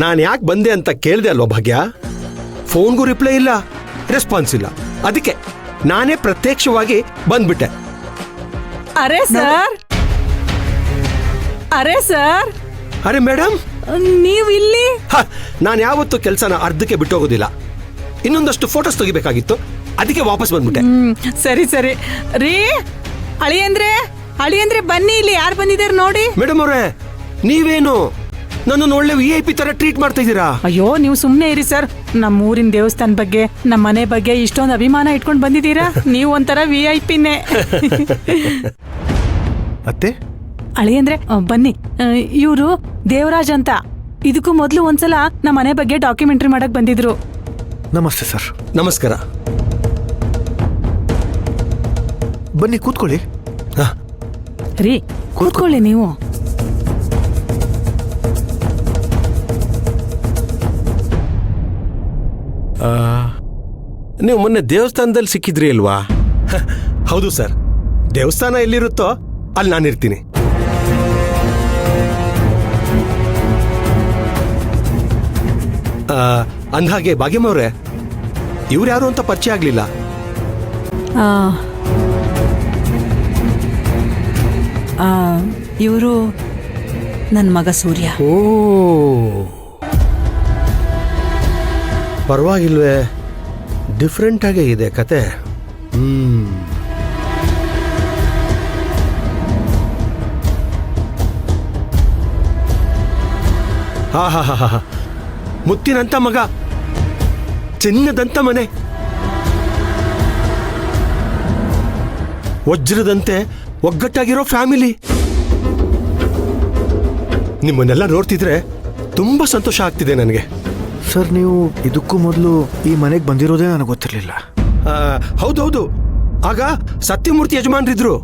ನಾನು ಯಾಕೆ ಬಂದೆ ಅಂತ ಕೇಳಿದೆ ಅಲ್ವಾ ಭಾಗ್ಯ, ಫೋನ್ಗೂ ರಿಪ್ಲೈ ಇಲ್ಲ, ರೆಸ್ಪಾನ್ಸ್ ಇಲ್ಲ. ಅದಕ್ಕೆ ನಾನೇ ಪ್ರತ್ಯಕ್ಷವಾಗಿ ಬಂದ್ಬಿಟ್ಟೆ. ಅರೆ ಸರ್, ಅರೆ ಸರ್, ಅರೆ ಮೇಡಮ್, ನೀವು ಇಲ್ಲಿ? ನಾನು ಯಾವತ್ತೂ ಕೆಲಸನ ಅರ್ಧಕ್ಕೆ ಬಿಟ್ಟೋಗೋದಿಲ್ಲ. ಇನ್ನೊಂದಷ್ಟು ಫೋಟೋಸ್ ತೆಗಿಬೇಕಾಗಿತ್ತು, ಅದಕ್ಕೆ ವಾಪಸ್ ಬಂದ್ಬಿಟ್ಟೆ. ಸರಿ ಸರಿ ರೀ. ಅಳಿಯಂದ್ರೆ ಬನ್ನಿ, ಇಲ್ಲಿ ಯಾರು ಬಂದಿದ್ದಾರೆ ನೋಡಿ. ಮೇಡಮ್ ಅವರೇ, ನೀವೇನು ನನ್ನನ್ನು ಒಳ್ಳೆ VIP ತರ ಟ್ರೀಟ್ ಮಾಡ್ತಾ ಇದ್ದೀರಾ? ಅಯ್ಯೋ, ನೀವು ಸುಮ್ನೆ ಇರಿ ಸರ್. ನಮ್ಮ ಊರಿನ ದೇವಸ್ಥಾನ ಬಗ್ಗೆ, ನಮ್ಮ ಮನೆ ಬಗ್ಗೆ ಇಷ್ಟೊಂದು ಅಭಿಮಾನ ಇಟ್ಕೊಂಡು ಬಂದಿದ್ದೀರಾ. ನೀವು ಒಂಥರ VIPನೇ. ಅತ್ತೆ, ಅಳಿಯಂದ್ರೆ ಬನ್ನಿ. ಇವರು ದೇವರಾಜ್ ಅಂತ. ಇದಕ್ಕೂ ಮೊದಲು ಒಂದ್ಸಲ ನಮ್ಮ ಮನೆ ಬಗ್ಗೆ ಡಾಕ್ಯುಮೆಂಟ್ರಿ ಮಾಡಕ್ ಬಂದಿದ್ರು. ನಮಸ್ತೆ ಸರ್. ನಮಸ್ಕಾರ. ಬನ್ನಿ ಕೂತ್ಕೊಳ್ಳಿ. ರೀ, ಕೂತ್ಕೊಳ್ಳಿ ನೀವು. ನೀವು ಮೊನ್ನೆ ದೇವಸ್ಥಾನದಲ್ಲಿ ಸಿಕ್ಕಿದ್ರಿ ಅಲ್ವಾ? ಹೌದು ಸರ್, ದೇವಸ್ಥಾನ ಎಲ್ಲಿರುತ್ತೋ ಅಲ್ಲಿ ನಾನಿರ್ತೀನಿ. ಅಂದ್ಹಾಗೆ ಭಾಗ್ಯಮ್ಮವ್ರೆ, ಇವ್ರು ಯಾರು ಅಂತ ಪರಿಚಯ ಆಗ್ಲಿಲ್ಲ. ಇವರು ನನ್ನ ಮಗ ಸೂರ್ಯ. ಓ, ಪರವಾಗಿಲ್ವೇ, ಡಿಫ್ರೆಂಟ್ ಆಗೇ ಇದೆ ಕತೆ. ಹಾ, ಮುತ್ತಿನಂತ ಮಗ, ಚಿನ್ನದಂತ ಮನೆ, ವಜ್ರದಂತೆ ಒಗ್ಗಟ್ಟಾಗಿರೋ ಫ್ಯಾಮಿಲಿ. ನಿಮ್ಮನ್ನೆಲ್ಲ ನೋಡ್ತಿದ್ರೆ ತುಂಬಾ ಸಂತೋಷ ಆಗ್ತಿದೆ ನನಗೆ. ಸರ್, ನೀವು ಇದಕ್ಕೂ ಮೊದಲು ಈ ಮನೆಗೆ ಬಂದಿರೋದೇ ನನಗೆ ಗೊತ್ತಿರಲಿಲ್ಲ. ಹೌದೌದು, ಆಗ ಸತ್ಯಮೂರ್ತಿ ಯಜಮಾನ್ರಿದ್ರು.